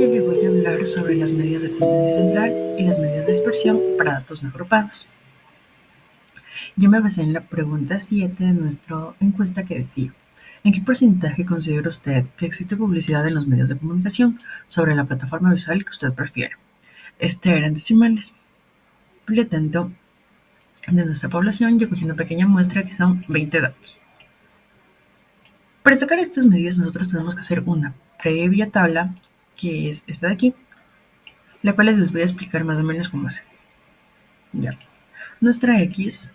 día le voy a hablar sobre las medidas de tendencia central y las medidas de dispersión para datos no agrupados. Yo me basé en la pregunta 7 de nuestra encuesta que decía: ¿en qué porcentaje considera usted que existe publicidad en los medios de comunicación sobre la plataforma visual que usted prefiere? Este eran decimales. Por lo tanto, de nuestra población yo cogí una pequeña muestra que son 20 datos. Para sacar estas medidas nosotros tenemos que hacer una previa tabla, que es esta de aquí, la cual les voy a explicar más o menos cómo hacer. Ya. Nuestra X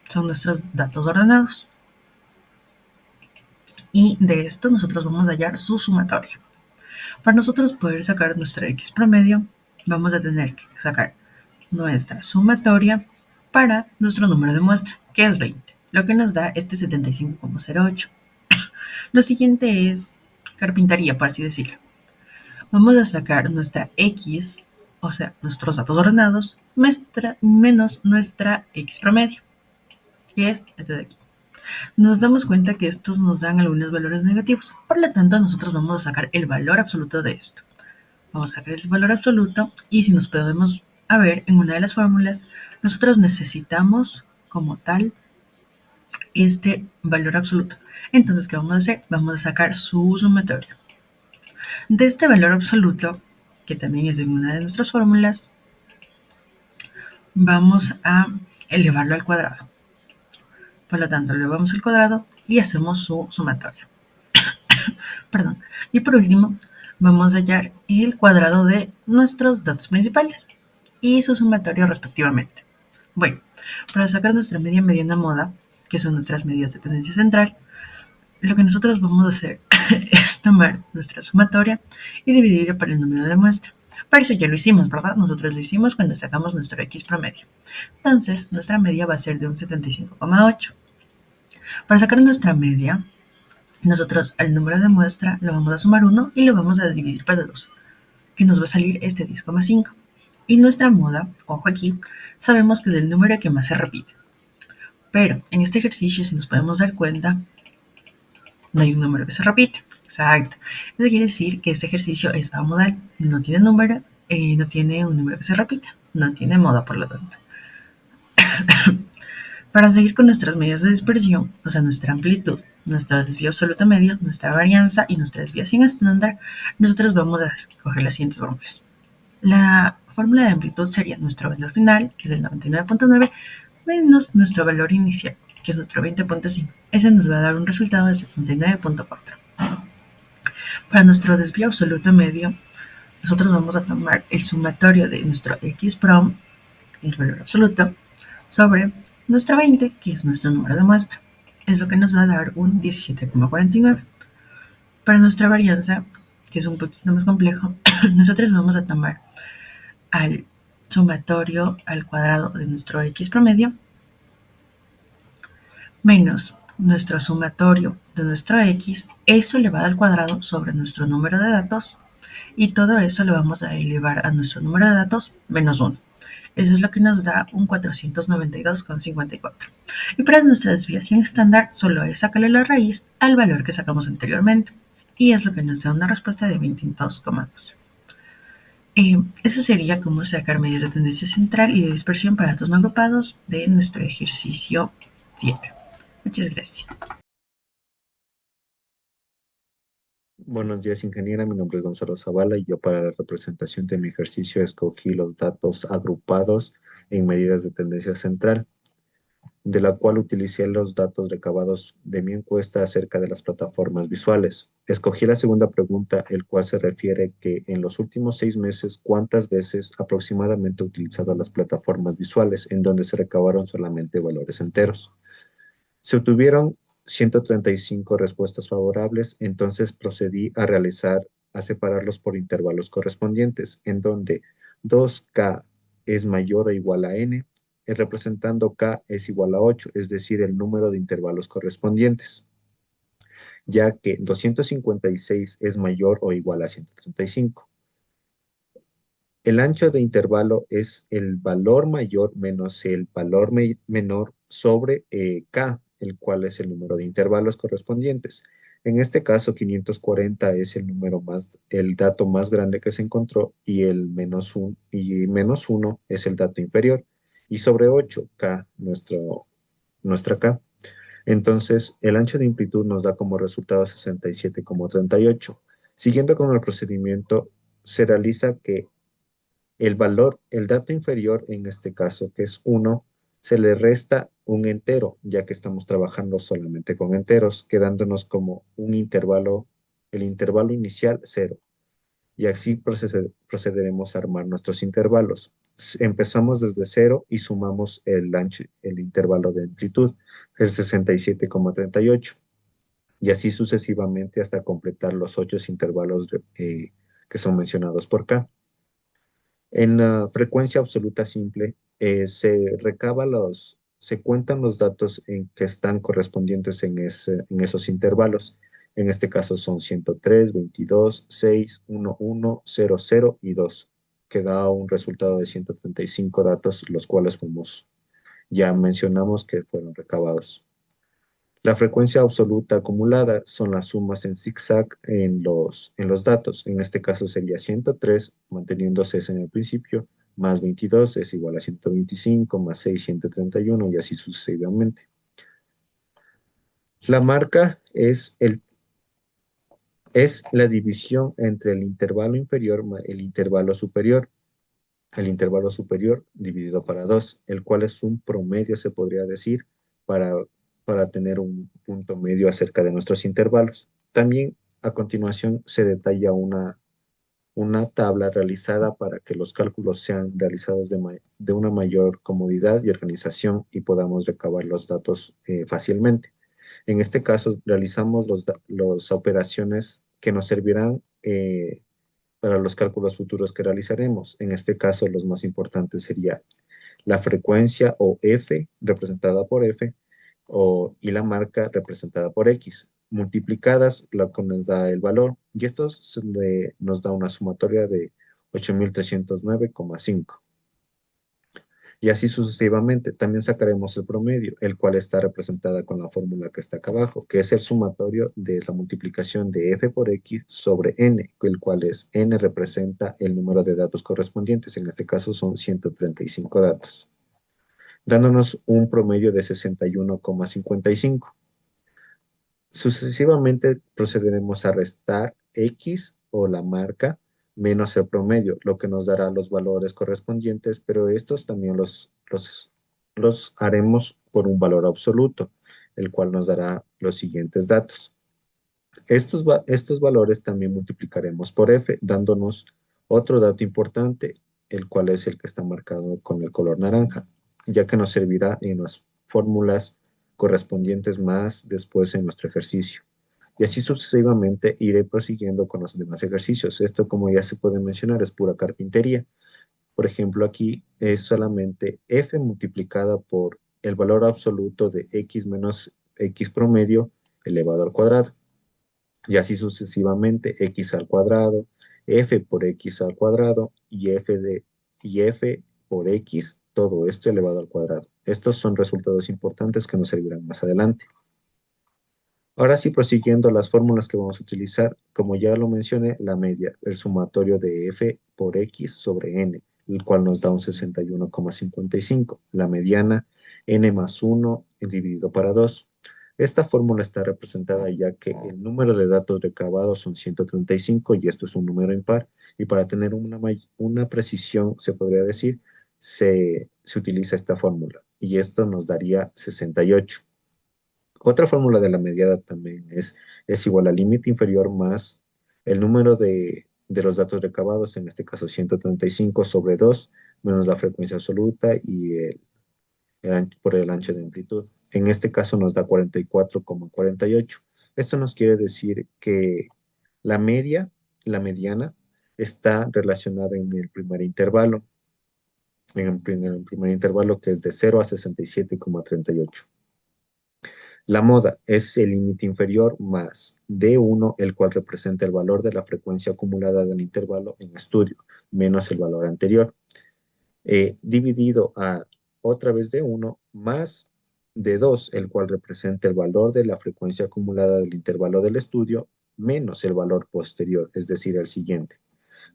son nuestros datos ordenados. Y de esto nosotros vamos a hallar su sumatoria. Para nosotros poder sacar nuestra X promedio, vamos a tener que sacar nuestra sumatoria para nuestro número de muestra, que es 20, lo que nos da este 75,08. Lo siguiente es carpintería, por así decirlo. Vamos a sacar nuestra X, o sea, nuestros datos ordenados, menos nuestra X promedio, que es este de aquí. Nos damos cuenta que estos nos dan algunos valores negativos. Por lo tanto, nosotros vamos a sacar el valor absoluto de esto. Vamos a sacar el valor absoluto y si nos podemos ver en una de las fórmulas, nosotros necesitamos como tal este valor absoluto. Entonces, ¿qué vamos a hacer? Vamos a sacar su sumatorio. De este valor absoluto, que también es en una de nuestras fórmulas, vamos a elevarlo al cuadrado. Por lo tanto, elevamos al cuadrado y hacemos su sumatorio. Perdón. Y por último, vamos a hallar el cuadrado de nuestros datos principales y su sumatorio respectivamente. Bueno, para sacar nuestra media mediana moda, que son nuestras medidas de tendencia central, lo que nosotros vamos a hacer es tomar nuestra sumatoria y dividirla por el número de muestra. Para eso ya lo hicimos, ¿verdad? Nosotros lo hicimos cuando sacamos nuestro X promedio. Entonces, nuestra media va a ser de un 75,8. Para sacar nuestra media, nosotros al número de muestra lo vamos a sumar 1 y lo vamos a dividir por 2, que nos va a salir este 10,5. Y nuestra moda, ojo aquí, sabemos que es el número que más se repite. Pero en este ejercicio, si nos podemos dar cuenta, no hay un número que se repite. Exacto. Eso quiere decir que este ejercicio es amodal. No tiene número, no tiene un número que se repita. No tiene moda, por lo tanto. Para seguir con nuestras medidas de dispersión, o sea, nuestra amplitud, nuestro desvío absoluto medio, nuestra varianza y nuestra desviación estándar, nosotros vamos a escoger las siguientes fórmulas. La fórmula de amplitud sería nuestro valor final, que es el 99,9, menos nuestro valor inicial, que es nuestro 20,5. Ese nos va a dar un resultado de 79,4. Para nuestro desvío absoluto medio, nosotros vamos a tomar el sumatorio de nuestro X prom, el valor absoluto, sobre nuestro 20, que es nuestro número de muestra. Es lo que nos va a dar un 17,49. Para nuestra varianza, que es un poquito más complejo, nosotros vamos a tomar al sumatorio al cuadrado de nuestro X promedio menos nuestro sumatorio de nuestro X, eso elevado al cuadrado sobre nuestro número de datos, y todo eso lo vamos a elevar a nuestro número de datos menos 1. Eso es lo que nos da un 492,54. Y para nuestra desviación estándar, solo es sacarle la raíz al valor que sacamos anteriormente. Y es lo que nos da una respuesta de 22,12. Eso sería cómo sacar medidas de tendencia central y de dispersión para datos no agrupados de nuestro ejercicio 7. Muchas gracias. Buenos días, ingeniera. Mi nombre es Gonzalo Zavala y yo para la representación de mi ejercicio escogí los datos agrupados en medidas de tendencia central, de la cual utilicé los datos recabados de mi encuesta acerca de las plataformas visuales. Escogí la segunda pregunta, el cual se refiere que en los últimos 6 meses, ¿cuántas veces aproximadamente he utilizado las plataformas visuales en donde se recabaron solamente valores enteros? Se obtuvieron 135 respuestas favorables, entonces procedí a separarlos por intervalos correspondientes, en donde 2K es mayor o igual a N, representando K es igual a 8, es decir, el número de intervalos correspondientes, ya que 256 es mayor o igual a 135. El ancho de intervalo es el valor mayor menos el valor menor sobre K, el cual es el número de intervalos correspondientes. En este caso, 540 es el dato más grande que se encontró y el menos uno es el dato inferior. Y sobre 8, K, nuestra K. Entonces, el ancho de amplitud nos da como resultado 67,38. Siguiendo con el procedimiento, se realiza que el dato inferior, en este caso, que es uno, se le resta un entero, ya que estamos trabajando solamente con enteros, quedándonos como el intervalo inicial cero. Y así procederemos a armar nuestros intervalos. Empezamos desde cero y sumamos el intervalo de amplitud, el 67,38. Y así sucesivamente hasta completar los 8 intervalos que son mencionados por K. En la frecuencia absoluta simple, se cuentan los datos que están correspondientes en esos intervalos. En este caso son 103, 22, 6, 1, 0, 0 y 2, que da un resultado de 135 datos, los cuales ya mencionamos que fueron recabados. La frecuencia absoluta acumulada son las sumas en zigzag en los datos. En este caso sería 103, manteniéndose ese en el principio, más 22 es igual a 125, más 6, 131 y así sucesivamente. La marca es la división entre el intervalo inferior más el intervalo superior. El intervalo superior dividido para 2, el cual es un promedio, se podría decir, para, para tener un punto medio acerca de nuestros intervalos. También a continuación se detalla una tabla realizada para que los cálculos sean realizados de una mayor comodidad y organización y podamos recabar los datos fácilmente. En este caso, realizamos las operaciones que nos servirán para los cálculos futuros que realizaremos. En este caso, los más importantes sería la frecuencia o F representada por F y la marca representada por X, multiplicadas lo que nos da el valor. Y esto nos da una sumatoria de 8.309,5. Y así sucesivamente. También sacaremos el promedio, el cual está representada con la fórmula que está acá abajo, que es el sumatorio de la multiplicación de f por x sobre n, el cual n representa el número de datos correspondientes. En este caso son 135 datos, dándonos un promedio de 61,55. Sucesivamente procederemos a restar X o la marca menos el promedio, lo que nos dará los valores correspondientes, pero estos también los haremos por un valor absoluto, el cual nos dará los siguientes datos. Estos valores también multiplicaremos por F, dándonos otro dato importante, el cual es el que está marcado con el color naranja, ya que nos servirá en las fórmulas correspondientes más después en nuestro ejercicio. Y así sucesivamente iré prosiguiendo con los demás ejercicios. Esto, como ya se puede mencionar, es pura carpintería. Por ejemplo, aquí es solamente F multiplicada por el valor absoluto de X menos X promedio elevado al cuadrado. Y así sucesivamente, X al cuadrado, F por X al cuadrado y F por X, todo esto elevado al cuadrado. Estos son resultados importantes que nos servirán más adelante. Ahora sí, prosiguiendo las fórmulas que vamos a utilizar, como ya lo mencioné, la media, el sumatorio de f por x sobre n, el cual nos da un 61,55. La mediana, n más 1 dividido para 2. Esta fórmula está representada ya que el número de datos recabados son 135 y esto es un número impar. Y para tener una precisión, se podría decir, se utiliza esta fórmula. Y esto nos daría 68. Otra fórmula de la mediada también es igual al límite inferior más el número de los datos recabados, en este caso 135 sobre 2, menos la frecuencia absoluta y por el ancho de amplitud. En este caso nos da 44,48. Esto nos quiere decir que la media, la mediana, está relacionada en el primer intervalo, en el primer intervalo que es de 0 a 67,38. La moda es el límite inferior más D1, el cual representa el valor de la frecuencia acumulada del intervalo en estudio, menos el valor anterior, dividido a otra vez D1 más D2, el cual representa el valor de la frecuencia acumulada del intervalo del estudio menos el valor posterior, es decir, el siguiente,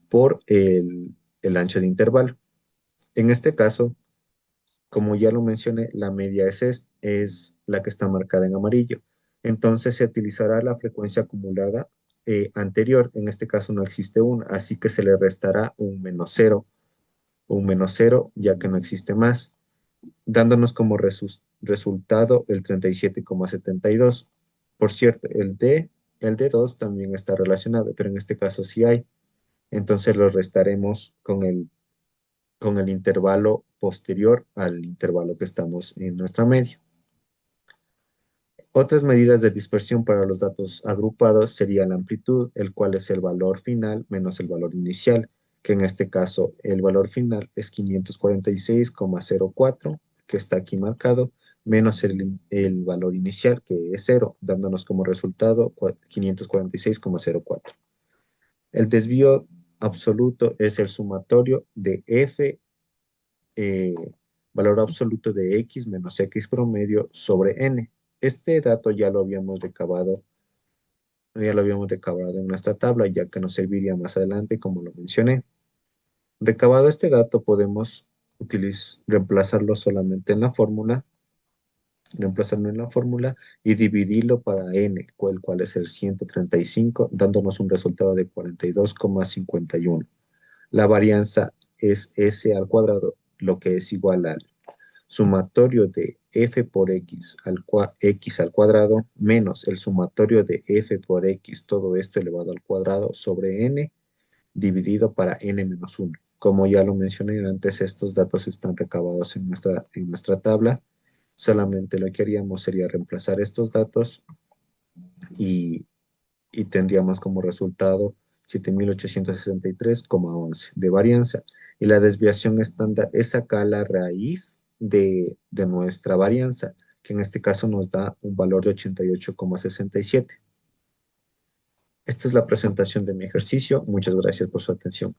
por el ancho de intervalo. En este caso, como ya lo mencioné, la media es la que está marcada en amarillo. Entonces se utilizará la frecuencia acumulada anterior. En este caso no existe una, así que se le restará un menos cero, ya que no existe más, dándonos como resultado el 37,72. Por cierto, el D2 también está relacionado, pero en este caso sí hay. Entonces lo restaremos con el intervalo posterior al intervalo que estamos en nuestra media. Otras medidas de dispersión para los datos agrupados sería la amplitud, el cual es el valor final menos el valor inicial, que en este caso el valor final es 546,04, que está aquí marcado, menos el valor inicial, que es cero, dándonos como resultado 546,04. El desvío absoluto es el sumatorio de f, eh, valor absoluto de x menos x promedio sobre n. Este dato ya lo habíamos recabado en nuestra tabla, ya que nos serviría más adelante, como lo mencioné. Recabado este dato, podemos reemplazarlo solamente en la fórmula, reemplazarlo en la fórmula y dividirlo para n, el cual es el 135, dándonos un resultado de 42,51. La varianza es s al cuadrado, lo que es igual al sumatorio de f por x al cuadrado menos el sumatorio de f por x, todo esto elevado al cuadrado sobre n dividido para n menos 1. Como ya lo mencioné antes, estos datos están recabados en nuestra tabla. Solamente lo que haríamos sería reemplazar estos datos y, y tendríamos como resultado 7.863,11 de varianza. Y la desviación estándar es sacar la raíz de nuestra varianza, que en este caso nos da un valor de 88,67. Esta es la presentación de mi ejercicio. Muchas gracias por su atención.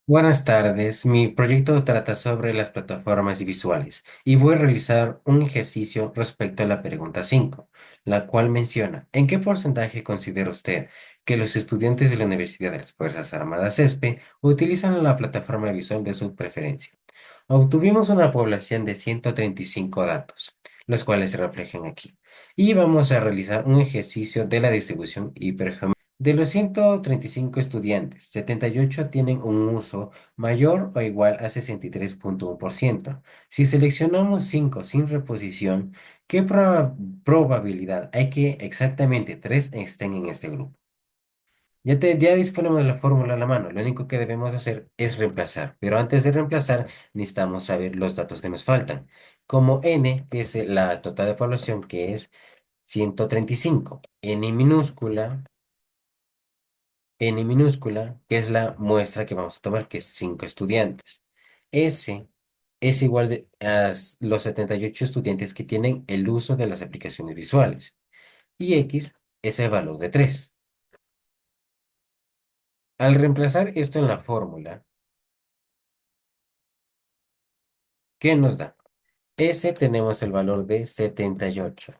Buenas tardes, mi proyecto trata sobre las plataformas visuales y voy a realizar un ejercicio respecto a la pregunta 5, la cual menciona, ¿en qué porcentaje considera usted que los estudiantes de la Universidad de las Fuerzas Armadas ESPE utilizan la plataforma visual de su preferencia? Obtuvimos una población de 135 datos, los cuales se reflejan aquí, y vamos a realizar un ejercicio de la distribución hipergeométrica. De los 135 estudiantes, 78 tienen un uso mayor o igual a 63,1%. Si seleccionamos 5 sin reposición, ¿qué probabilidad hay que exactamente 3 estén en este grupo? Ya disponemos de la fórmula a la mano. Lo único que debemos hacer es reemplazar. Pero antes de reemplazar, necesitamos saber los datos que nos faltan. Como n, que es la total de población, que es 135. N minúscula, que es la muestra que vamos a tomar, que es 5 estudiantes. S es igual a los 78 estudiantes que tienen el uso de las aplicaciones visuales. Y X es el valor de 3. Al reemplazar esto en la fórmula, ¿qué nos da? S tenemos el valor de 78.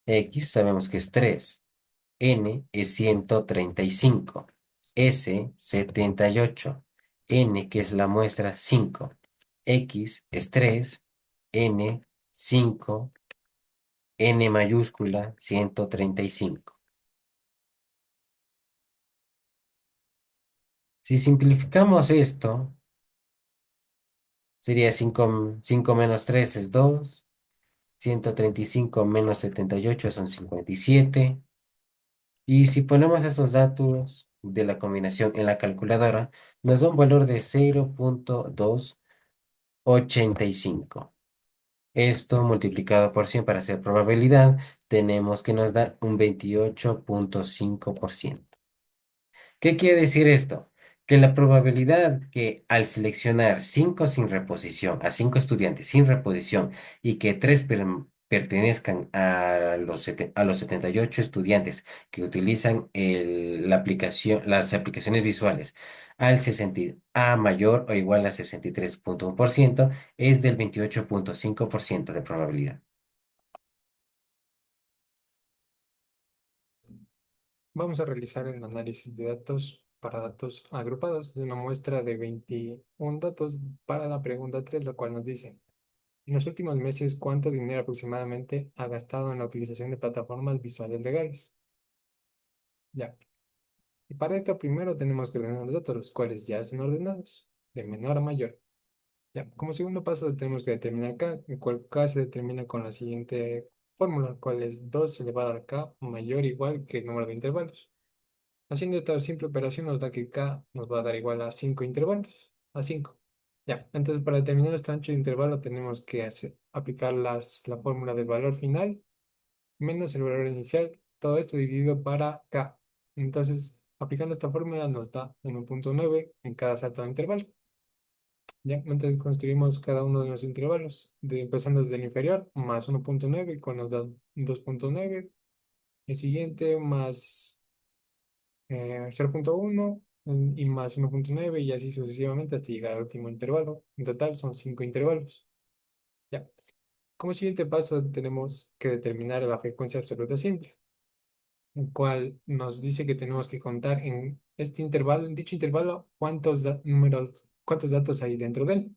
X sabemos que es 3. N es 135. S 78. N, que es la muestra, 5. X es 3. N 5. N mayúscula 135. Si simplificamos esto, sería 5 menos 3 es 2. 135 menos 78 son 57. Y si ponemos estos datos de la combinación en la calculadora, nos da un valor de 0,285. Esto multiplicado por 100 para hacer probabilidad, tenemos que nos da un 28,5%. ¿Qué quiere decir esto? Que la probabilidad que al seleccionar 5 sin reposición, a 5 estudiantes sin reposición y que 3 pertenezcan a los 78 estudiantes que utilizan las aplicaciones visuales al 60, a mayor o igual a 63,1%, es del 28,5% de probabilidad. Vamos a realizar el análisis de datos para datos agrupados de una muestra de 21 datos para la pregunta 3, la cual nos dice, en los últimos meses, ¿cuánto dinero aproximadamente ha gastado en la utilización de plataformas visuales legales? Ya. Y para esto primero tenemos que ordenar los datos, los cuales ya están ordenados, de menor a mayor. Ya. Como segundo paso tenemos que determinar K, el cual K se determina con la siguiente fórmula, cual es 2 elevado a K mayor o igual que el número de intervalos. Haciendo esta simple operación nos da que K nos va a dar igual a 5 intervalos, a 5. Ya, entonces para determinar este ancho de intervalo tenemos que aplicar la fórmula del valor final menos el valor inicial, todo esto dividido para K. Entonces, aplicando esta fórmula nos da 1,9 en cada salto de intervalo. Ya, entonces construimos cada uno de los intervalos, empezando desde el inferior, más 1,9, cual nos da 2,9. El siguiente más 0,1 y más 1,9 y así sucesivamente hasta llegar al último intervalo. En total son 5 intervalos. Ya. Como siguiente paso tenemos que determinar la frecuencia absoluta simple, el cual nos dice que tenemos que contar en este intervalo, en dicho intervalo, cuántos datos hay dentro de él.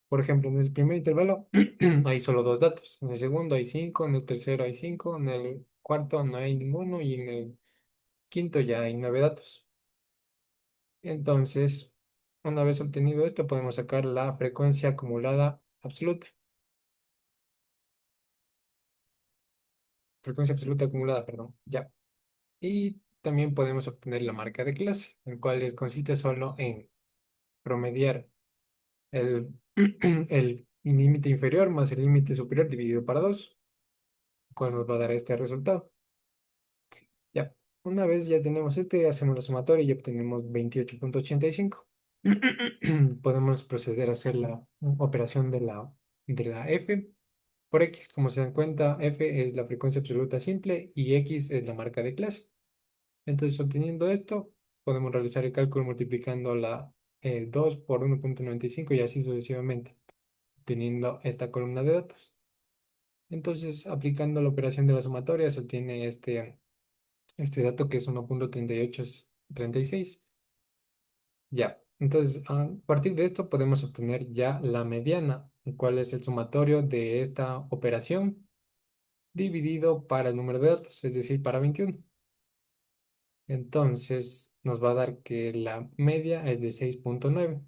Por ejemplo, en el primer intervalo hay solo 2 datos, en el segundo hay 5, en el tercero hay 5, en el cuarto no hay ninguno y en el quinto ya hay 9 datos. Entonces, una vez obtenido esto, podemos sacar la frecuencia acumulada absoluta. Frecuencia absoluta acumulada, perdón. Ya. Y también podemos obtener la marca de clase, el cual consiste solo en promediar el, el límite inferior más el límite superior dividido para 2, cual nos va a dar este resultado. Ya. Una vez ya tenemos este, hacemos la sumatoria y obtenemos 28,85. Podemos proceder a hacer la operación de la F por X. Como se dan cuenta, F es la frecuencia absoluta simple y X es la marca de clase. Entonces, obteniendo esto, podemos realizar el cálculo multiplicando el 2 por 1,95 y así sucesivamente, teniendo esta columna de datos. Entonces, aplicando la operación de la sumatoria, se obtiene este dato que es 1,3836. Ya, entonces a partir de esto podemos obtener ya la mediana, el cual es el sumatorio de esta operación dividido para el número de datos, es decir, para 21. Entonces nos va a dar que la media es de 6,9.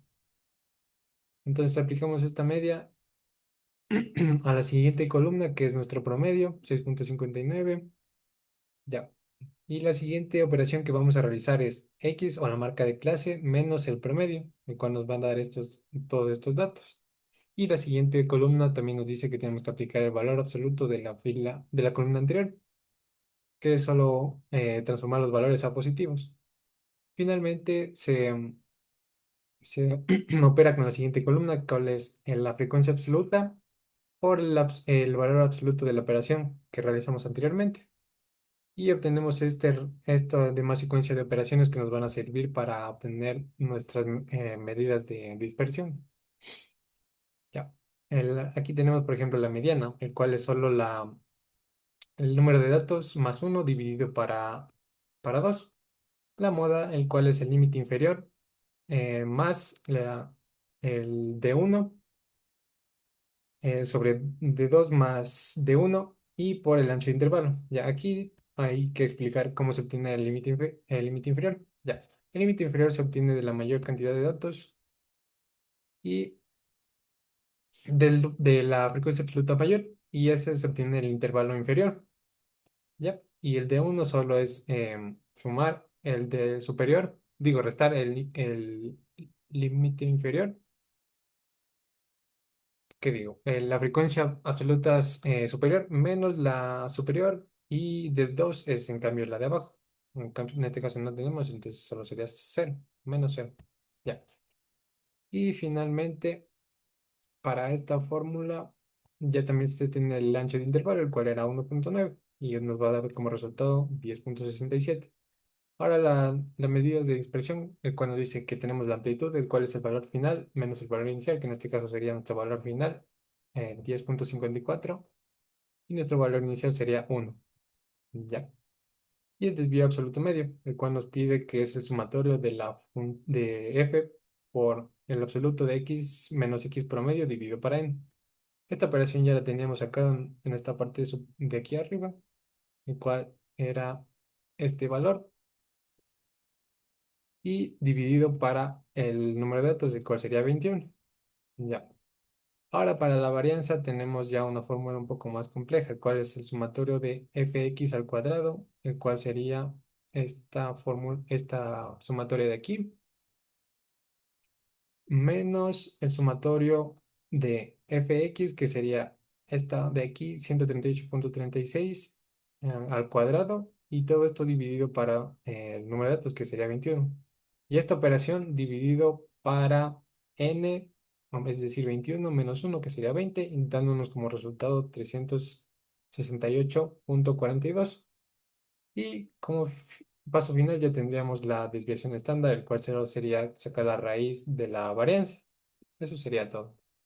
Entonces aplicamos esta media a la siguiente columna, que es nuestro promedio, 6,59. Ya. Y la siguiente operación que vamos a realizar es X o la marca de clase menos el promedio, el cual nos va a dar todos estos datos. Y la siguiente columna también nos dice que tenemos que aplicar el valor absoluto de la fila de la columna anterior, que es solo transformar los valores a positivos. Finalmente se opera con la siguiente columna, que es la frecuencia absoluta por el valor absoluto de la operación que realizamos anteriormente. Y obtenemos esta demás secuencia de operaciones que nos van a servir para obtener nuestras medidas de dispersión. Ya. Aquí tenemos, por ejemplo, la mediana, el cual es solo el número de datos más 1 dividido para 2. La moda, el cual es el límite inferior, más el de 1 sobre de 2 más de 1 y por el ancho de intervalo. Ya aquí hay que explicar cómo se obtiene el límite inferior. Ya, el límite inferior se obtiene de la mayor cantidad de datos y de la frecuencia absoluta mayor, y ese se obtiene el intervalo inferior. ¿Ya? Y el de uno solo es sumar el del superior, digo, restar el límite inferior. ¿Qué digo? La frecuencia absoluta es, superior menos la superior, y del 2 es en cambio la de abajo. En este caso no tenemos, entonces solo sería 0, menos 0. Ya. Y finalmente, para esta fórmula ya también se tiene el ancho de intervalo, el cual era 1.9 y nos va a dar como resultado 10.67. Ahora la medida de dispersión, el cual nos dice que tenemos la amplitud, el cual es el valor final menos el valor inicial, que en este caso sería nuestro valor final, 10.54, y nuestro valor inicial sería 1. Ya. Y el desvío absoluto medio, el cual nos pide que es el sumatorio de f por el absoluto de x menos x promedio dividido para n. Esta operación ya la teníamos acá en esta parte de aquí arriba, el cual era este valor y dividido para el número de datos, el cual sería 21. Ya. Ahora para la varianza tenemos ya una fórmula un poco más compleja, el cual es el sumatorio de fx al cuadrado, el cual sería esta fórmula, esta sumatoria de aquí, menos el sumatorio de fx, que sería esta de aquí, 138.36 al cuadrado, y todo esto dividido para el número de datos, que sería 21. Y esta operación dividido para n, es decir, 21 menos 1, que sería 20, y dándonos como resultado 368.42. Y como paso final ya tendríamos la desviación estándar, el cual solo sería sacar la raíz de la varianza. Eso sería todo.